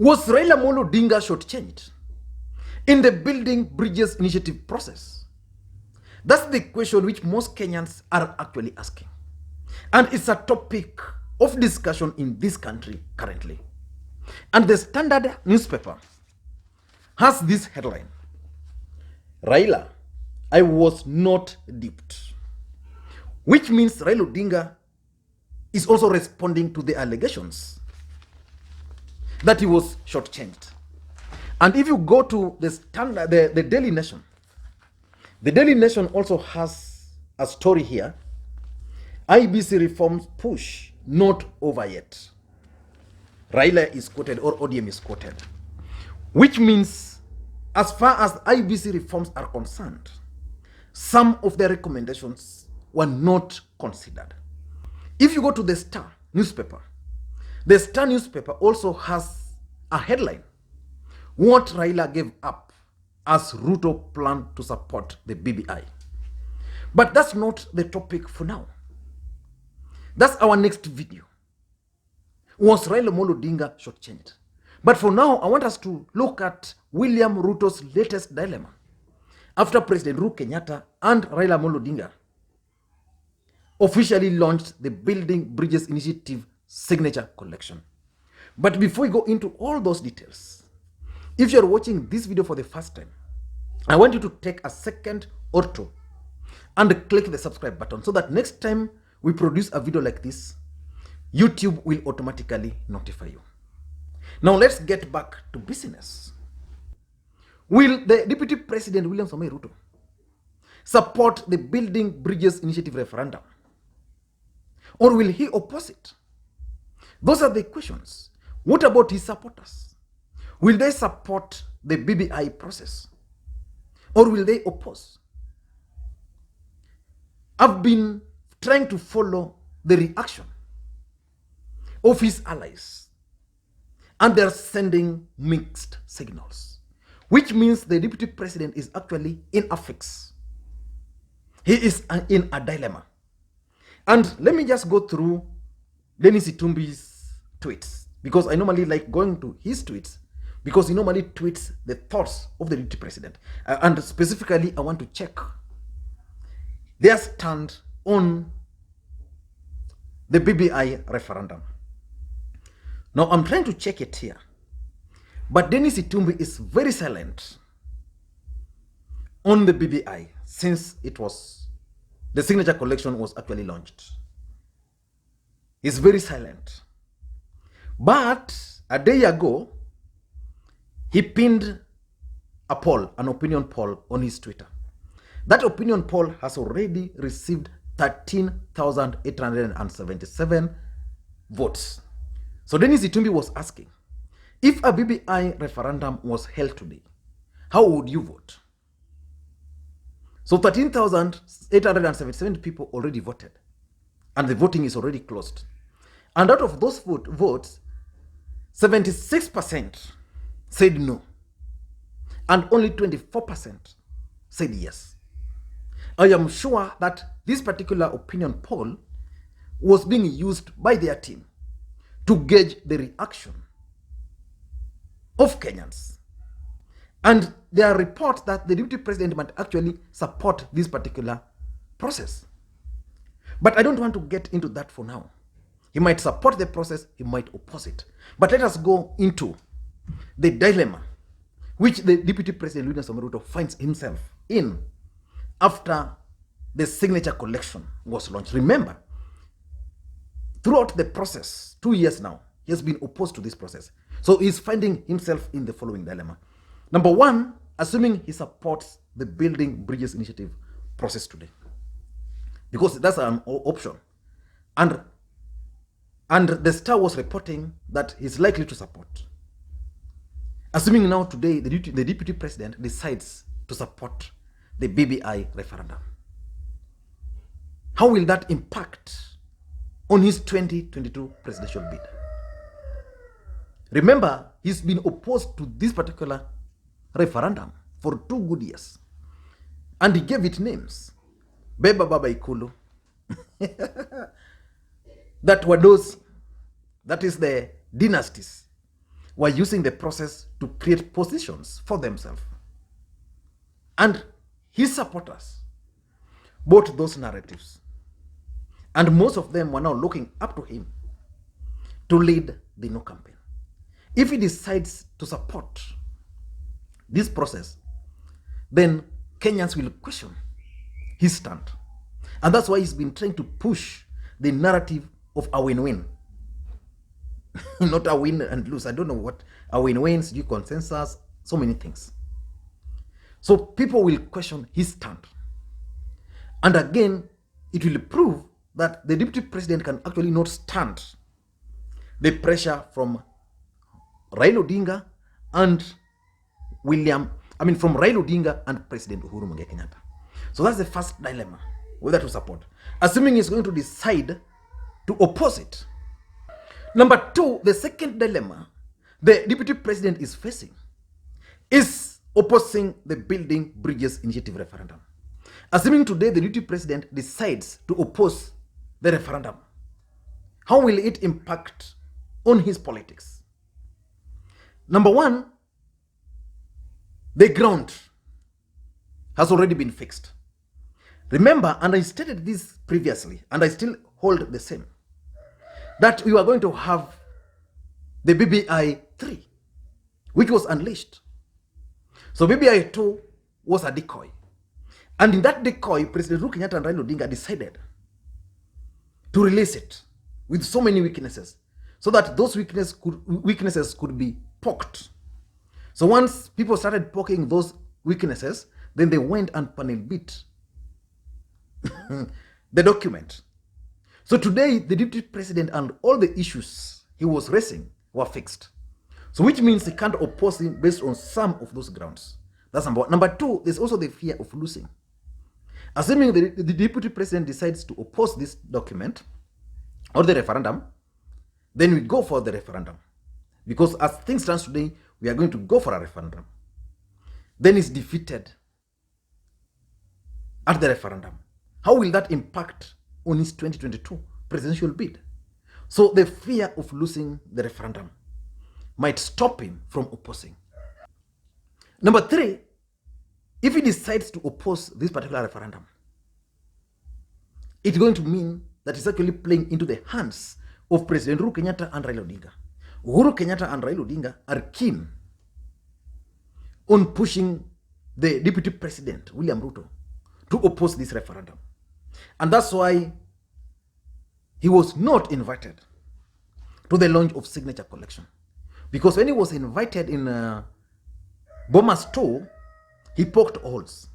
Was Raila Odinga shortchanged in the Building Bridges Initiative process? That's the question which most Kenyans are actually asking. And it's a topic of discussion in this country currently. And the Standard newspaper has this headline: Raila, I was not duped. Which means Raila Odinga is also responding to the allegations that he was shortchanged. And if you go to the Standard, the Daily Nation, the Daily Nation also has a story here. IBC reforms push not over yet. Raila is quoted, or ODM is quoted, which means as far as IBC reforms are concerned, some of the recommendations were not considered. If you go to the Star newspaper, the Star newspaper also has a headline: what Raila gave up as Ruto planned to support the BBI. But that's not the topic for now. That's our next video. Was Raila Odinga shortchanged? But for now, I want us to look at William Ruto's latest dilemma after President Uhuru Kenyatta and Raila Odinga officially launched the Building Bridges Initiative signature collection. But before we go into all those details, if you're watching this video for the first time, I want you to take a second or two and click the subscribe button so that next time we produce a video like this, YouTube will automatically notify you. Now let's get back to business. Will the Deputy President William Ruto support the Building Bridges Initiative referendum? Or will he oppose it? Those are the questions. What about his supporters? Will they support the BBI process? Or will they oppose? I've been trying to follow the reaction of his allies, and they're sending mixed signals, which means the Deputy President is actually in a fix. He is in a dilemma. And let me just go through Dennis Itumbi's tweets, because I normally like going to his tweets, because he normally tweets the thoughts of the Deputy President. And specifically, I want to check their stand on the BBI referendum. Now, I'm trying to check it here, but Dennis Itumbi is very silent on the BBI since the signature collection was actually launched. He's very silent. But a day ago, he pinned a poll, an opinion poll on his Twitter. That opinion poll has already received 13,877 votes. So Dennis Itumbi was asking, if a BBI referendum was held today, how would you vote? So 13,877 people already voted, and the voting is already closed. And out of those votes, 76% said no, and only 24% said yes. I am sure that this particular opinion poll was being used by their team to gauge the reaction of Kenyans. And there are reports that the Deputy President might actually support this particular process. But I don't want to get into that for now. He might support the process, he might oppose it. But let us go into the dilemma which the Deputy President William Ruto finds himself in after the signature collection was launched. Remember, throughout the process, 2 years now, he has been opposed to this process. So he's finding himself in the following dilemma. Number one, assuming he supports the Building Bridges Initiative process today, because that's an option. And the Star was reporting that he's likely to support. Assuming now today the Deputy President decides to support the BBI referendum, how will that impact on his 2022 presidential bid? Remember, he's been opposed to this particular referendum for 2 good years. And he gave it names. Beba Baba Ikulu. That were those, that is the dynasties were using the process to create positions for themselves. And his supporters bought those narratives. And most of them were now looking up to him to lead the no campaign. If he decides to support this process, then Kenyans will question his stand. And that's why he's been trying to push the narrative of a win-win. Not a win and lose. I don't know what a win-wins, due consensus, so many things. So people will question his stand. And again, it will prove that the deputy president can actually not stand the pressure from Raila Odinga and from Raila Odinga and President Uhuru Kenyatta. So that's the first dilemma, whether to support. Assuming he's going to decide to oppose it. Number two, the second dilemma the deputy president is facing is opposing the Building Bridges Initiative referendum. Assuming today the deputy president decides to oppose the referendum, how will it impact on his politics? Number one, the ground has already been fixed. Remember, and I stated this previously, and I still hold the same, that we are going to have the BBI 3, which was unleashed. So BBI 2 was a decoy. And in that decoy, President Uhuru Kenyatta and Raila Odinga decided to release it with so many weaknesses, so that those weaknesses could be poked. So once people started poking those weaknesses, then they went and panel beat the document. So today, the deputy president and all the issues he was raising were fixed. So which means he can't oppose him based on some of those grounds. That's number one. Number two, there's also the fear of losing. Assuming the deputy president decides to oppose this document or the referendum, then we go for the referendum. Because as things stand today, we are going to go for a referendum. Then he's defeated at the referendum. How will that impact on his 2022 presidential bid? So the fear of losing the referendum might stop him from opposing. Number three, if he decides to oppose this particular referendum, it's going to mean that he's actually playing into the hands of President Uhuru Kenyatta and Raila Odinga. Uhuru Kenyatta and Raila Odinga are keen on pushing the Deputy President William Ruto to oppose this referendum. And that's why he was not invited to the launch of signature collection. Because when he was invited in Bomas 2, he poked holes.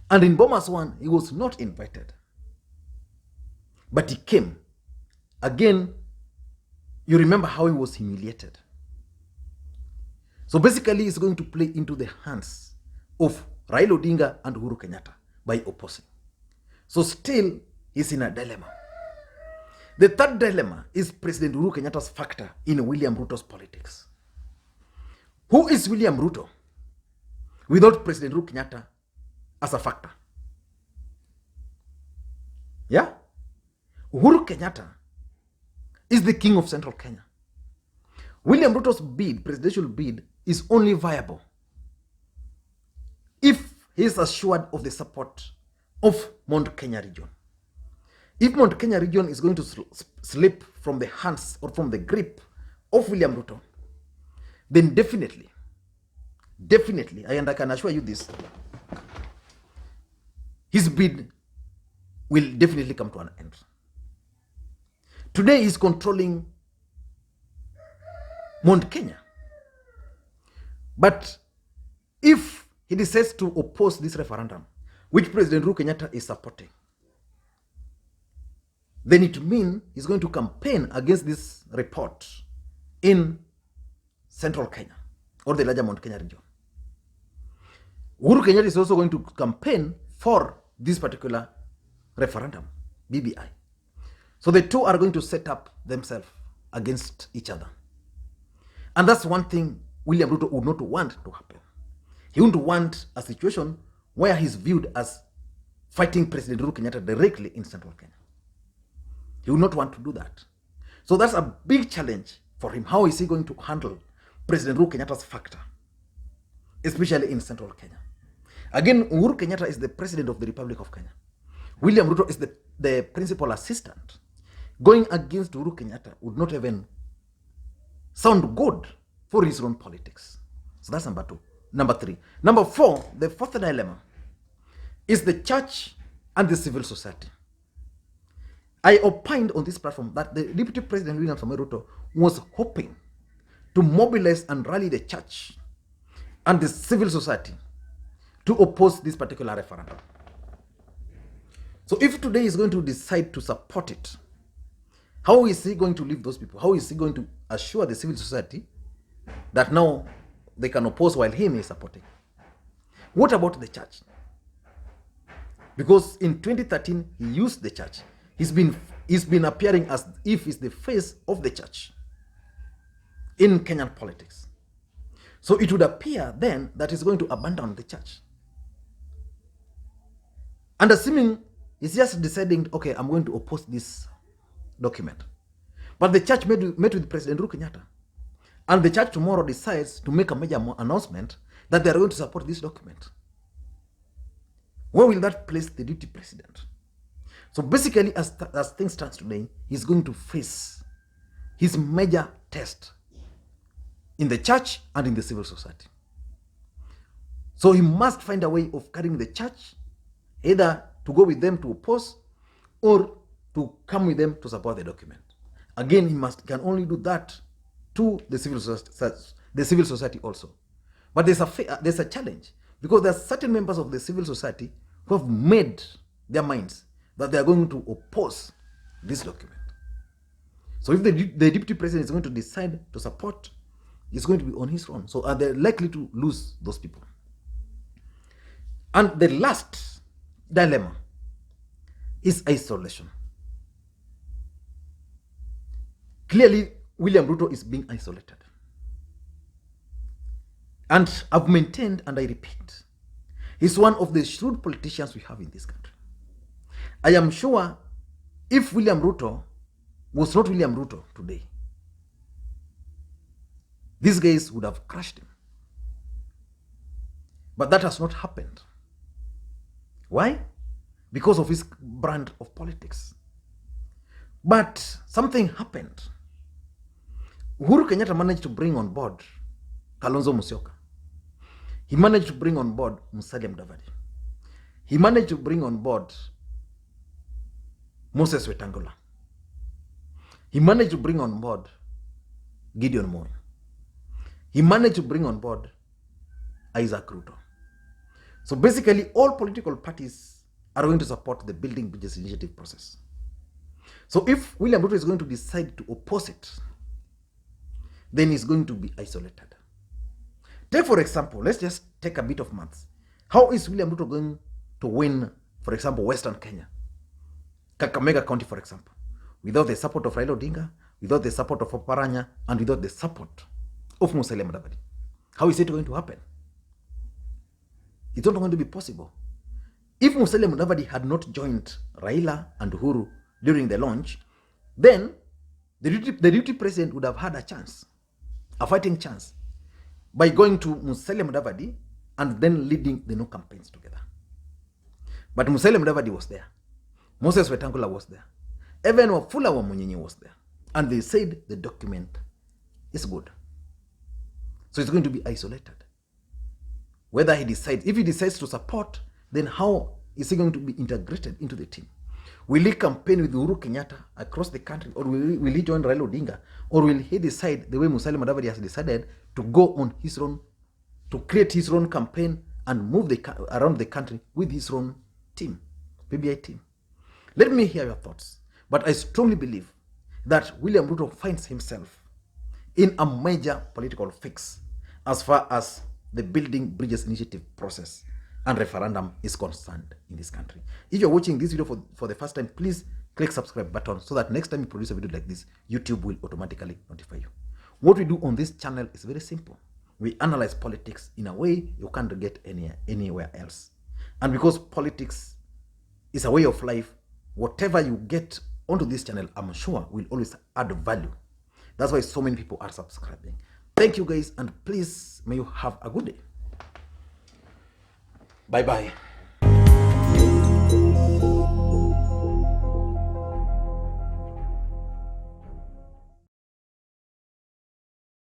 And in Bomas 1, he was not invited. But he came. Again, you remember how he was humiliated. So basically, he's going to play into the hands of Raila Odinga and Uhuru Kenyatta by opposing. So still, he's in a dilemma. The third dilemma is President Uhuru Kenyatta's factor in William Ruto's politics. Who is William Ruto without President Uhuru Kenyatta as a factor? Yeah? Uhuru Kenyatta is the king of Central Kenya. William Ruto's bid, presidential bid, is only viable if he is assured of the support of Mount Kenya region. If Mount Kenya region is going to slip from the hands or from the grip of William Ruto, then definitely, and I can assure you this, his bid will definitely come to an end. Today he's controlling Mount Kenya. But if he decides to oppose this referendum, which President Uhuru Kenyatta is supporting, then it means he's going to campaign against this report in Central Kenya or the larger Mount Kenya region. Uhuru Kenyatta is also going to campaign for this particular referendum, BBI. So the two are going to set up themselves against each other. And that's one thing William Ruto would not want to happen. He wouldn't want a situation where he's viewed as fighting President Uhuru Kenyatta directly in Central Kenya. He would not want to do that. So that's a big challenge for him. How is he going to handle President Uhuru Kenyatta's factor, especially in central Kenya. Again, Uhuru Kenyatta is the president of the Republic of Kenya. William Ruto is the principal assistant. Going against Uhuru Kenyatta would not even sound good for his own politics. So that's number 2. Number 3. Number 4, the fourth dilemma is the church and the civil society. I opined on this platform that the Deputy President William Ruto was hoping to mobilize and rally the church and the civil society to oppose this particular referendum. So if today is going to decide to support it, how is he going to leave those people? How is he going to assure the civil society that now they can oppose while him is supporting? What about the church? Because in 2013, he used the church. He's been appearing as if he's the face of the church in Kenyan politics. So it would appear then that he's going to abandon the church. And assuming he's just deciding, okay, I'm going to oppose this document. But the church met with President Uhuru Kenyatta. And the church tomorrow decides to make a major announcement that they are going to support this document. Where will that place the deputy president? So basically, as things stand today, he's going to face his major test in the church and in the civil society. So he must find a way of carrying the church, either to go with them to oppose or to come with them to support the document. Again, he can only do that to the civil society also. But there's a challenge, because there are certain members of the civil society who have made their minds that they are going to oppose this document. So if the deputy president is going to decide to support, it's going to be on his own. So are they likely to lose those people? And the last dilemma is isolation. Clearly, William Ruto is being isolated. And I've maintained, and I repeat, he's one of the shrewd politicians we have in this country. I am sure if William Ruto was not William Ruto today, these guys would have crushed him. But that has not happened. Why? Because of his brand of politics. But something happened. Uhuru Kenyatta managed to bring on board Kalonzo Musyoka. He managed to bring on board Musalia Mudavadi. He managed to bring on board Moses Wetangula. He managed to bring on board Gideon Moi. He managed to bring on board Isaac Ruto. So basically, all political parties are going to support the Building Bridges Initiative process. So if William Ruto is going to decide to oppose it, then he's going to be isolated. Take, for example, let's just take a bit of maths. How is William Ruto going to win, for example, Western Kenya, Kakamega County, for example, without the support of Raila Odinga, without the support of Oparanya, and without the support of Musalia Mudavadi? How is it going to happen? It's not going to be possible. If Musalia Mudavadi had not joined Raila and Uhuru during the launch, then the deputy president would have had a chance, a fighting chance, by going to Musalia Mudavadi and then leading the no campaigns together. But Musalia Mudavadi was there. Moses Wetangula was there. Even Wafula Wamunyinyi was there. And they said the document is good. So it's going to be isolated. Whether he decides, if he decides to support, then how is he going to be integrated into the team? Will he campaign with Uhuru Kenyatta across the country, or will he join Raila Odinga? Or will he decide, the way Musalia Mudavadi has decided, to go on his own, to create his own campaign and move around the country with his own team, BBI team? Let me hear your thoughts. But I strongly believe that William Ruto finds himself in a major political fix as far as the Building Bridges Initiative process and referendum is concerned in this country. If you're watching this video for the first time, please click subscribe button so that next time you produce a video like this, YouTube will automatically notify you. What we do on this channel is very simple. We analyze politics in a way you can't get anywhere else. And because politics is a way of life, whatever you get onto this channel, I'm sure will always add value. That's why so many people are subscribing. Thank you guys, and please may you have a good day. Bye bye.